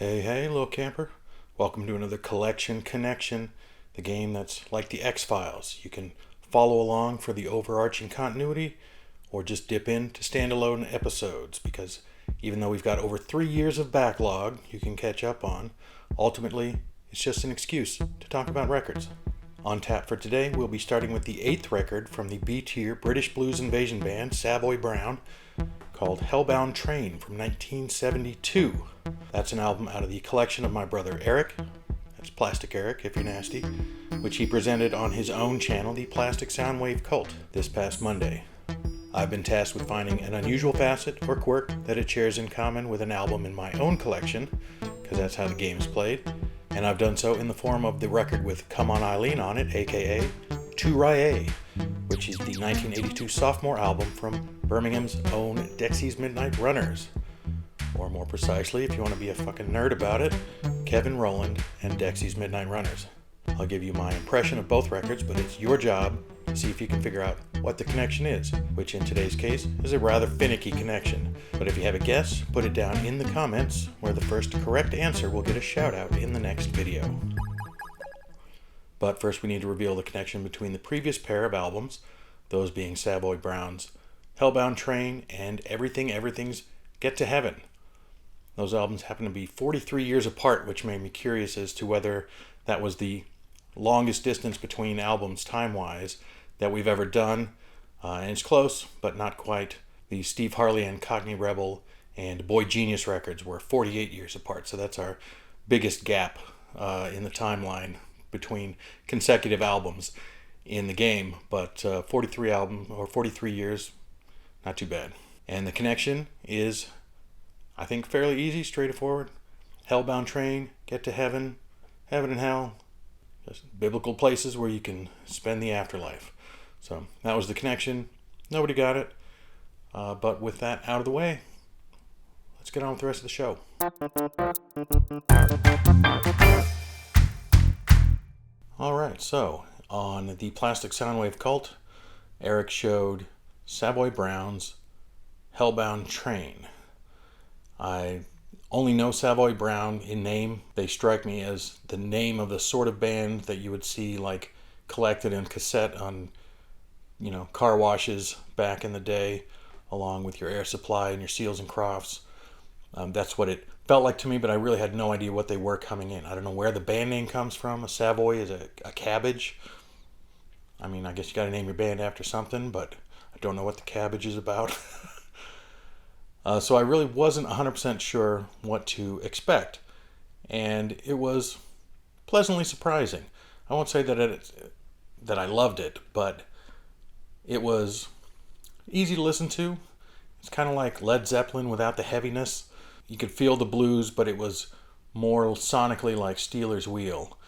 Hey, little camper. Welcome to another Collection Connection, the game that's like the X-Files. You can follow along for the overarching continuity or just dip into standalone episodes because even though we've got over 3 years of backlog you can catch up on, ultimately it's just an excuse to talk about records. On tap for today, we'll be starting with the 8th record from the B-tier British blues invasion band Savoy Brown, called Hellbound Train from 1972. That's an album out of the collection of my brother Eric, that's Plastic Eric if you're nasty, which he presented on his own channel, the Plastic Soundwave Cult, this past Monday. I've been tasked with finding an unusual facet or quirk that it shares in common with an album in my own collection, because that's how the game is played, and I've done so in the form of the record with Come On Eileen on it, aka Too-Rye-Ay, which is the 1982 sophomore album from Birmingham's own Dexy's Midnight Runners. Or more precisely, if you want to be a fucking nerd about it, Kevin Rowland and Dexy's Midnight Runners. I'll give you my impression of both records, but it's your job to see if you can figure out what the connection is, which in today's case is a rather finicky connection. But if you have a guess, put it down in the comments, where the first correct answer will get a shout out in the next video. But first we need to reveal the connection between the previous pair of albums, those being Savoy Brown's Hellbound Train and Everything's Get to Heaven. Those albums happen to be 43 years apart, which made me curious as to whether that was the longest distance between albums time-wise that we've ever done. And it's close, but not quite. The Steve Harley and Cockney Rebel and Boy Genius records were 48 years apart, so that's our biggest gap in the timeline between consecutive albums in the game, but 43 years, not too bad. And the connection is, I think, fairly easy, straightforward. Hellbound Train, Get to Heaven, Heaven and Hell, just biblical places where you can spend the afterlife. So that was the connection. Nobody got it, but with that out of the way, let's get on with the rest of the show. Alright, so on the Plastic Soundwave Cult, Eric showed Savoy Brown's Hellbound Train. I only know Savoy Brown in name. They strike me as the name of the sort of band that you would see like collected in cassette on, car washes back in the day, along with your Air Supply and your Seals and Crofts. That's what it felt like to me, but I really had no idea what they were coming in. I don't know where the band name comes from. A Savoy is a cabbage. I mean, I guess you gotta name your band after something, but I don't know what the cabbage is about. So I really wasn't 100% sure what to expect. And it was pleasantly surprising. I won't say that I loved it, but it was easy to listen to. It's kind of like Led Zeppelin without the heaviness. You could feel the blues, but it was more sonically like Steelers Wheel,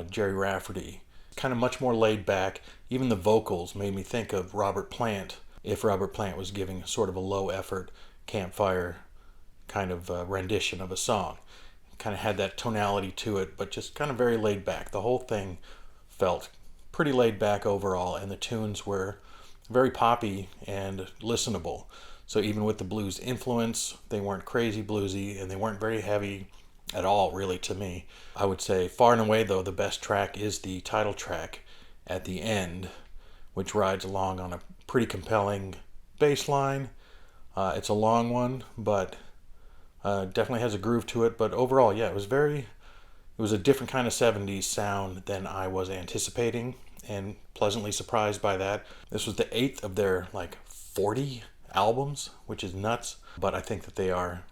Jerry Rafferty. Kind of much more laid back. Even the vocals made me think of Robert Plant, if Robert Plant was giving sort of a low effort campfire kind of rendition of a song. It kind of had that tonality to it, but just kind of very laid back. The whole thing felt pretty laid back overall, and the tunes were very poppy and listenable. So even with the blues influence, they weren't crazy bluesy, and they weren't very heavy at all, really, to me. I would say far and away, though, the best track is the title track at the end, which rides along on a pretty compelling bass line. It's a long one, but definitely has a groove to it. But overall, yeah, it was a different kind of 70s sound than I was anticipating, and pleasantly surprised by that. This was the 8th of their 40 albums, which is nuts, but I think that they are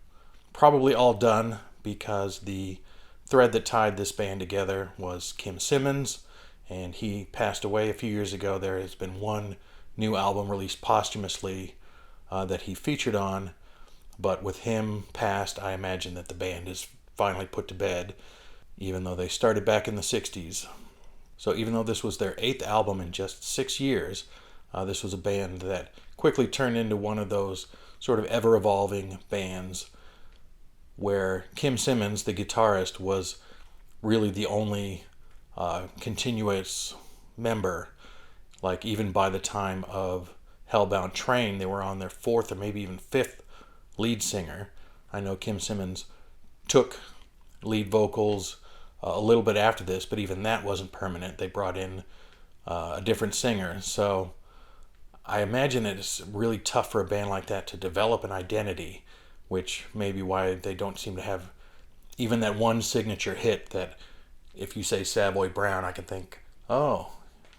probably all done because the thread that tied this band together was Kim Simmons, and he passed away a few years ago. There has been one new album released posthumously that he featured on, but with him passed, I imagine that the band is finally put to bed, even though they started back in the 60s. So even though this was their 8th album in just 6 years, this was a band that quickly turned into one of those sort of ever-evolving bands where Kim Simmons, the guitarist, was really the only continuous member. Even by the time of Hellbound Train, they were on their 4th or maybe even 5th lead singer. I know Kim Simmons took lead vocals a little bit after this, but even that wasn't permanent. They brought in a different singer. So I imagine it's really tough for a band like that to develop an identity, which may be why they don't seem to have even that one signature hit that if you say Savoy Brown, I can think, oh,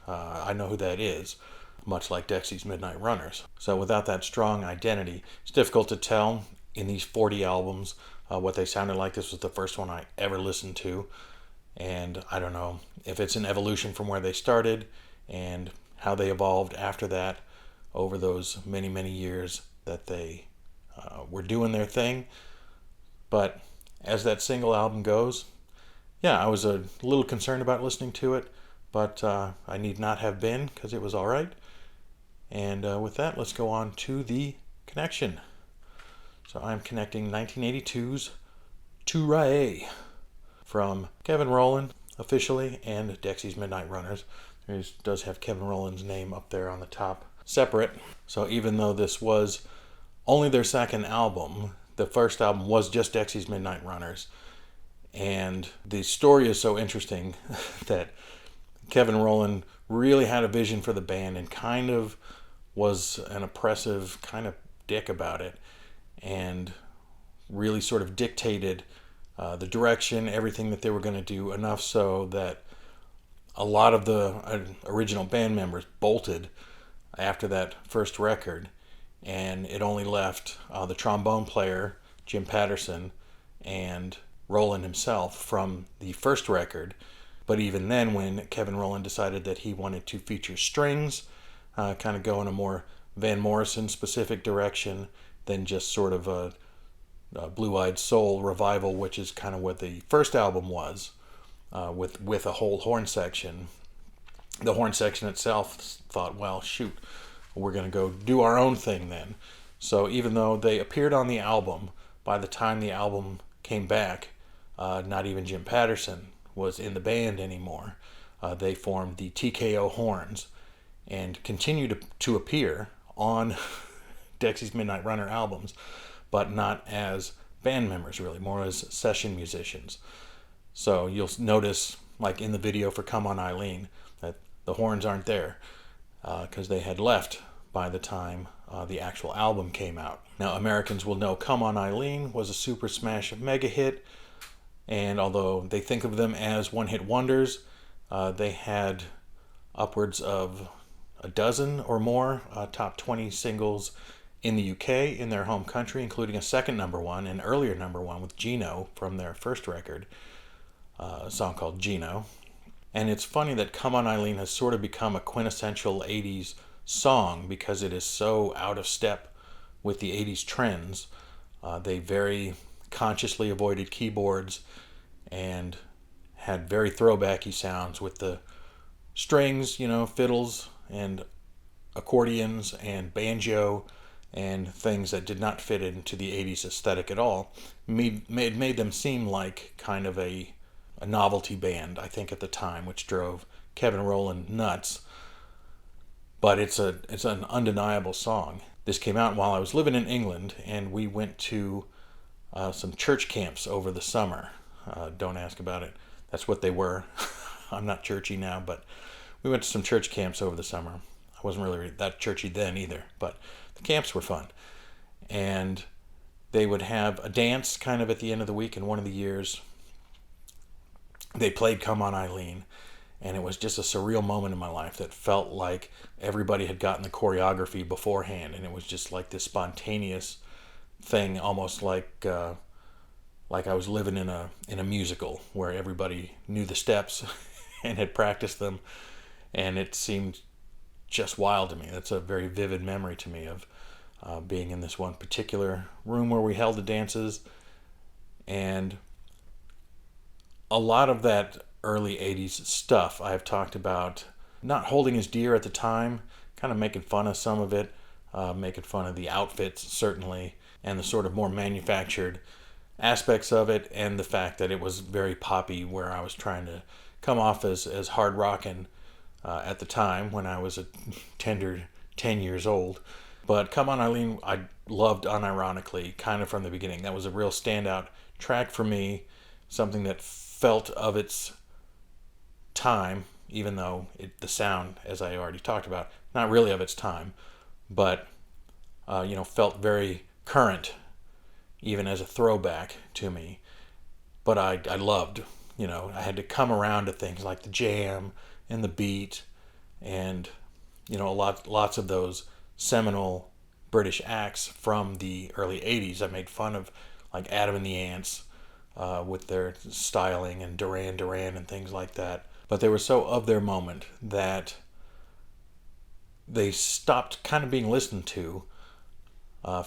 I know who that is, much like Dexy's Midnight Runners. So without that strong identity, it's difficult to tell in these 40 albums what they sounded like. This was the first one I ever listened to, and I don't know if it's an evolution from where they started and how they evolved after that over those many, many years that they were doing their thing. But as that single album goes, yeah, I was a little concerned about listening to it, but I need not have been because it was all right. And with that, let's go on to the connection. So I'm connecting 1982's Too-Rye-Ay from Kevin Rowland officially and Dexy's Midnight Runners. It does have Kevin Rowland's name up there on the top separate. So even though this was only their second album, the first album was just Dexy's Midnight Runners. And the story is so interesting that Kevin Rowland really had a vision for the band and kind of was an oppressive kind of dick about it and really sort of dictated the direction, everything that they were going to do, enough so that a lot of the original band members bolted after that first record, and it only left the trombone player, Jim Patterson, and Rowland himself from the first record. But even then, when Kevin Rowland decided that he wanted to feature strings, kind of go in a more Van Morrison specific direction than just sort of a Blue-Eyed Soul revival, which is kind of what the first album was, with a whole horn section. The horn section itself thought, well, shoot, we're going to go do our own thing then. So even though they appeared on the album, by the time the album came back, not even Jim Patterson was in the band anymore. They formed the TKO Horns and continued to appear on Dexy's Midnight Runner albums, but not as band members really, more as session musicians. So you'll notice, like in the video for Come On Eileen, that the horns aren't there because they had left by the time the actual album came out. Now, Americans will know Come On Eileen was a super smash mega hit, and although they think of them as one-hit wonders, they had upwards of a dozen or more top 20 singles in the UK, in their home country, including a second number one, an earlier number one with Gino from their first record, a song called Gino. And it's funny that Come On Eileen has sort of become a quintessential 80s song because it is so out of step with the 80s trends. They very consciously avoided keyboards and had very throwbacky sounds with the strings, fiddles and accordions and banjo and things that did not fit into the 80s aesthetic at all. Made them seem like kind of a novelty band, I think, at the time, which drove Kevin Rowland nuts. But it's an undeniable song. This came out while I was living in England, and we went to some church camps over the summer. Don't ask about it. That's what they were. I'm not churchy now, but we went to some church camps over the summer. I wasn't really that churchy then either, but the camps were fun. And they would have a dance kind of at the end of the week. In one of the years, they played Come On Eileen, and it was just a surreal moment in my life that felt like everybody had gotten the choreography beforehand, and it was just like this spontaneous thing, almost like I was living in a musical where everybody knew the steps and had practiced them, and it seemed just wild to me. That's a very vivid memory to me of being in this one particular room where we held the dances, and a lot of that early 80s stuff I've talked about not holding as dear at the time, kind of making fun of some of it, making fun of the outfits certainly, and the sort of more manufactured aspects of it, and the fact that it was very poppy, where I was trying to come off as hard rockin' at the time when I was a tender 10 years old. But Come On Eileen, I loved unironically, kind of from the beginning. That was a real standout track for me something that felt of its time, even though the sound, as I already talked about, not really of its time, but felt very current, even as a throwback to me. But I loved, I had to come around to things like the jam and the beat, and lots of those seminal British acts from the early '80s. I made fun of like Adam and the Ants with their styling, and Duran Duran and things like that. But they were so of their moment that they stopped kind of being listened to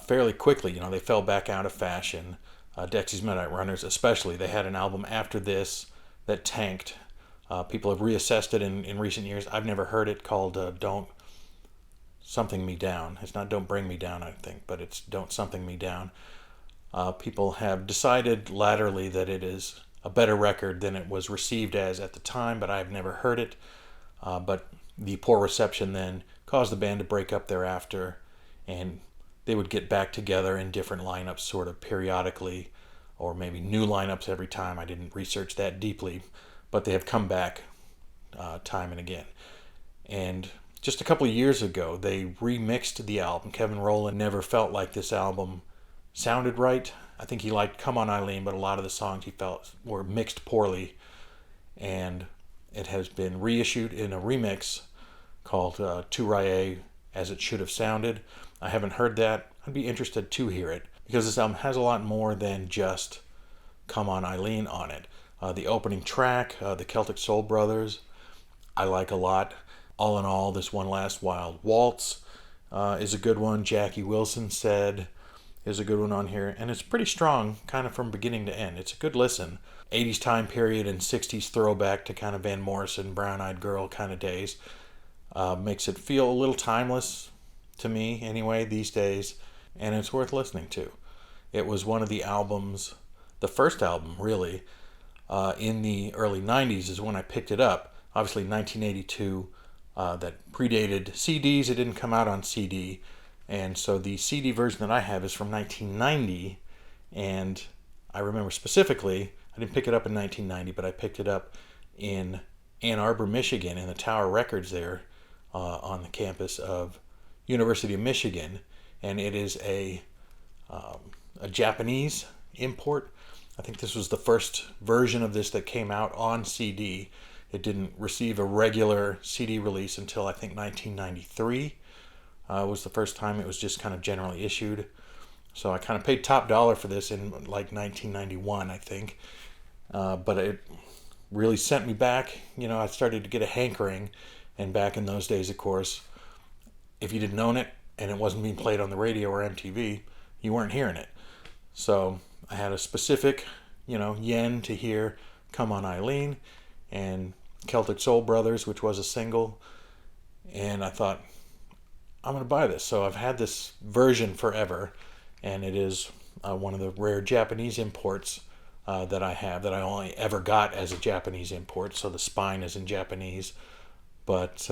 fairly quickly. They fell back out of fashion. Dexy's Midnight Runners, especially, they had an album after this that tanked. People have reassessed it in recent years. I've never heard it, called Don't Something Me Down. It's not Don't Bring Me Down, I think, but it's Don't Something Me Down. People have decided latterly that it is a better record than it was received as at the time, but I've never heard it. But the poor reception then caused the band to break up thereafter, and they would get back together in different lineups sort of periodically, or maybe new lineups every time. I didn't research that deeply, but they have come back time and again. And just a couple of years ago, they remixed the album. Kevin Rowland never felt like this album sounded right. I think he liked Come On Eileen, but a lot of the songs he felt were mixed poorly. And it has been reissued in a remix called Too-Rye-Ay, As It Should Have Sounded. I haven't heard that. I'd be interested to hear it, because this album has a lot more than just Come On Eileen on it. The opening track, the Celtic Soul Brothers, I like a lot. All in all, this One Last Wild Waltz is a good one. Jackie Wilson Said is a good one on here, and it's pretty strong kind of from beginning to end. It's a good listen. 80s time period and 60s throwback to kind of Van Morrison, Brown Eyed Girl kind of days. Makes it feel a little timeless to me anyway these days, and it's worth listening to. It was one of the albums, the first album really, in the early 90s is when I picked it up. Obviously 1982, that predated CDs. It didn't come out on CD, and so the CD version that I have is from 1990, and I remember specifically, I didn't pick it up in 1990, but I picked it up in Ann Arbor, Michigan, in the Tower Records there on the campus of University of Michigan, and it is a Japanese import. I think this was the first version of this that came out on CD. It didn't receive a regular CD release until I think 1993 was the first time it was just kind of generally issued. So I kind of paid top dollar for this in like 1991, I think. But it really sent me back. I started to get a hankering, and back in those days, of course, if you didn't own it and it wasn't being played on the radio or MTV, you weren't hearing it. So I had a specific, yen to hear Come On Eileen and Celtic Soul Brothers, which was a single, and I thought, I'm going to buy this. So I've had this version forever, and it is one of the rare Japanese imports that I have, that I only ever got as a Japanese import, so the spine is in Japanese. But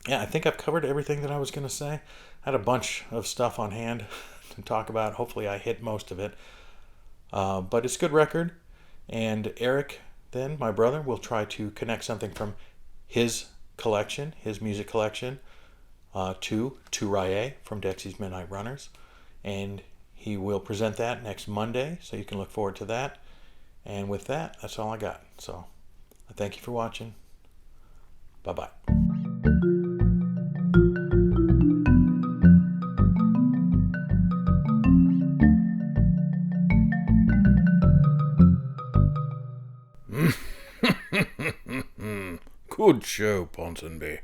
yeah, I think I've covered everything that I was going to say. I had a bunch of stuff on hand to talk about. Hopefully I hit most of it. But it's a good record. And Eric, then, my brother, will try to connect something from his collection, his music collection, to Too-Rye-Ay from Dexy's Midnight Runners. And he will present that next Monday, so you can look forward to that. And with that, that's all I got. So I thank you for watching. Bye-bye. Good show, Ponsonby.